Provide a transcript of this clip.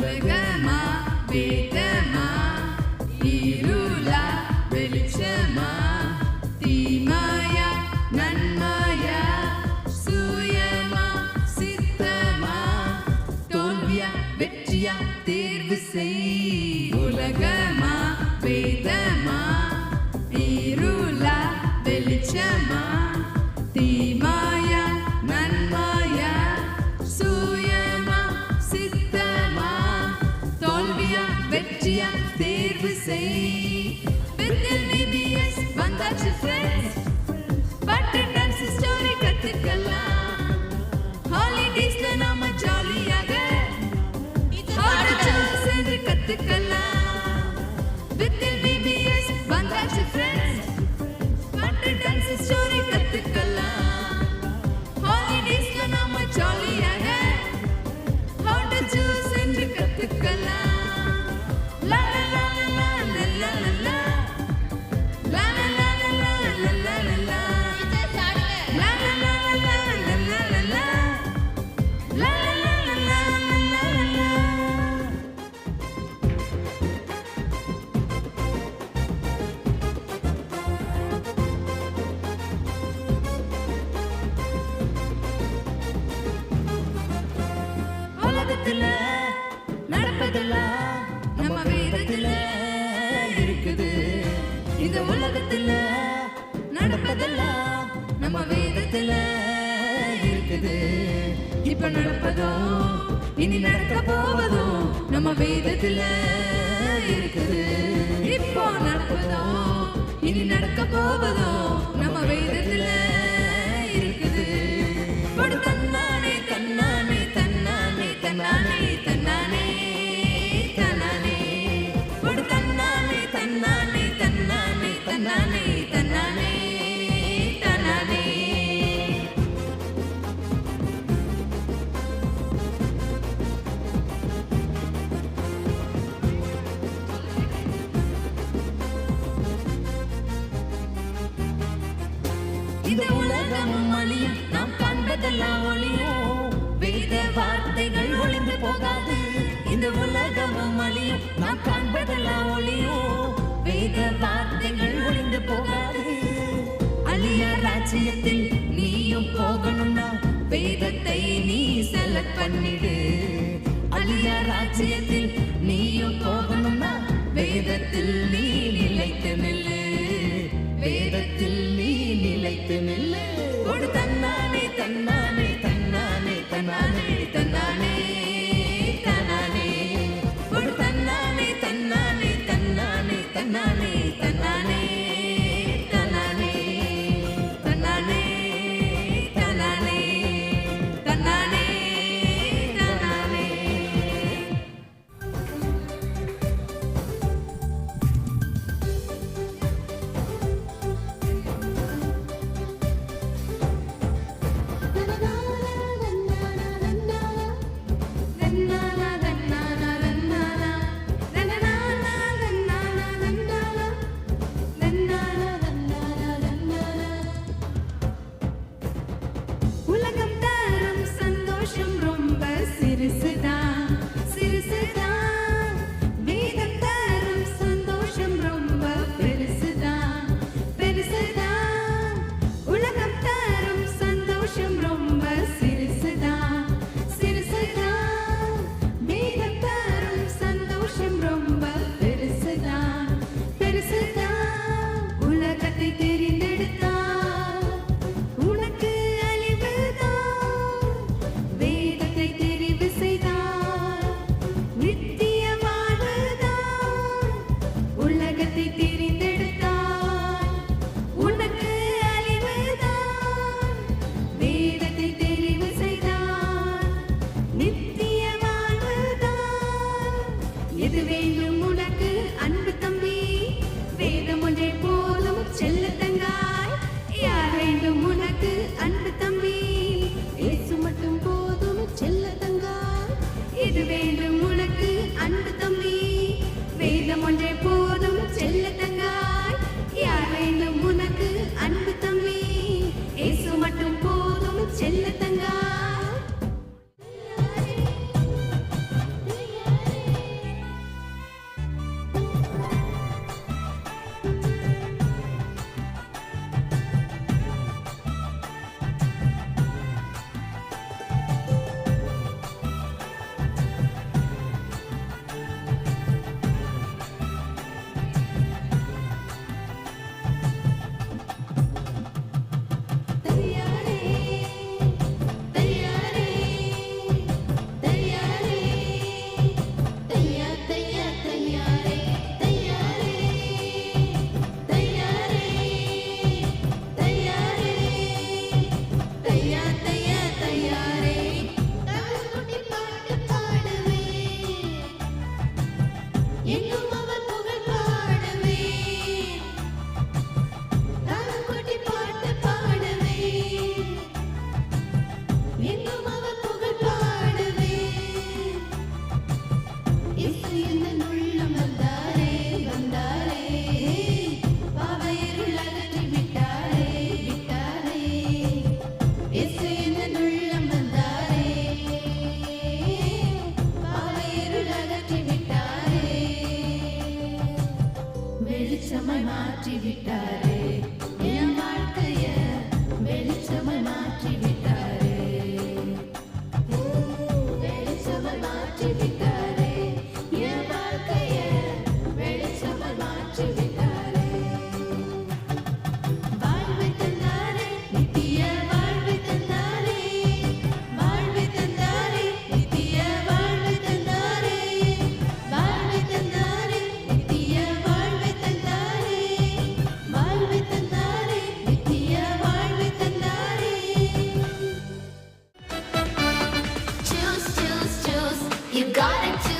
உலகமா வேதமா இருளா வெளிச்சமா தீமாயா நன்மாயா சுயமா சித்தமா தோல்வியா வெற்றியா தேர்வு செய். உலகமா வேதமா இருளா வெளிச்சமா தீமாயா நன்மாயா சுயமா சித்தமா தோல்வியா வெற்றியா தேர்வு செய். வித்தில் VBS வந்தாச்சு ஃப்ரெண்ட்ஸ், பாட்டு டான்ஸ் ஸ்டோரி கத்துக்கலாம். ஹாலிடேஸ்ல நாம ஜாலியாக சேர்ந்து கத்துக்கலாம். வித்தில் VBS வந்தாச்சு ஃப்ரெண்ட்ஸ், பாட்டு டான்ஸ் ஸ்டோரி கத்துக்கலாம். ஹாலிடேஸ்ல நாம ஜாலியாக சேர்ந்து கத்துக்கலாம். உலகத்துல நடப்பதெல்லாம் நம்ம வேதத்துல இருக்குது. இந்த உலகத்துல நடப்பதெல்லாம் நம்ம வேதத்துல இருக்குது. இப்ப நடப்பதும் இனி நடக்க போவதும் நம்ம வேதத்துல இருக்குது. இப்போ நடப்பதும் இனி நடக்க போவதும் நம்ம வேதத்துல இருக்குது. தன்னானே தன்னானே தன்னானே தன்னானே தன்னானே தன்னானே ஒரு தன்னானே தன்னானே தன்னானே தன்னானே தன்னானே தன்னானே. இந்த உலகமும் அழியும், நாம் காண்பதெல்லாம் ஒளியும், வேத வார்த்தைகள் ஒளிந்து போகாது. இந்த உலகமும் அழியும், நாம் காண்பதெல்லாம் ஒளியும், வேத வார்த்தைகள் ஒளிந்து போகாது. அழியா ராஜ்யத்தில் நீயும் போகணும்னா வேதத்தை நீ செலக்ட் பண்ணிடு. அழியா ராஜ்யத்தில் நீயும் போகணும்னா வேதத்தில் நீ நிலைத்து நில்லு. வேதத்தில் நீ நிலைத்து நில்லு. ஒரு தன்னானே தன்னானே தன்னானே தன்னானே தன்னானே தன்னானே ஒரு தன்னானே தன்னானே தன்னானே தன்னானே தன்னானே தன்னானே தன்னானே தன்னானே தன்னானே தன்னானே. உலகம் தரும் சந்தோஷம் ரொம்ப சிறுசுதான் சிறுசுதான். வேதம் தரும் சந்தோஷம் ரொம்ப பெருசுதான் பெருசுதான். உலகம் தரும் சந்தோஷம் ரொம்ப சிறுசுதான் சிறுசுதான். வேதம் தரும் சந்தோஷம் ரொம்ப பெருசுதான் பெருசுதான். உலகத்தை தெரிந்தெடுத்தால் உனக்கு அழிவுதான். வேதத்தை தெரிவு செய்தால் நித்திய வாழ்வுதான். உலகத்தை தெரிந்தெடுத்தால் உனக்கு அழிவுதான். வேதத்தை தெரிவு செய்தால் நித்திய வாழ்வுதான். எது வேண்டும் உனக்கு அன்பு தம்பி? வேதம் ஒன்றே போதும் செல்ல தங்காய். யார் வேண்டும் உனக்கு அன்பு தம்பி? இயேசு மட்டும் போதும் செல்ல தங்காய். எது வேண்டும் உனக்கு அன்பு தம்பி? வேதம் ஒன்றே போதும் செல்ல தங்காய். யார் வேண்டும் உனக்கு அன்பு தம்பி? இயேசு மட்டும் போதும் செல்ல தங்காய். விட்டாரே என் வாழ்க்கைய வெளிச்சமாய் மாற்றி விட்டாரே வெளிச்சமாய் மாற்றி விட்டாரே என் வாழ்க்கைய வெளிச்சமாய் மாற்றி விட்டாரே வாழ்வை தந்தாரே நித்திய வாழ்வை தந்தாரே வாழ்வை தந்தாரே நித்திய வாழ்வை தந்தாரே வாழ்வை தந்தாரே நித்திய வாழ்வை தந்தாரே வாழ்வை தந்தாரே நித்திய வாழ்வை தந்தாரே Choose, choose, choose. You gotta choose.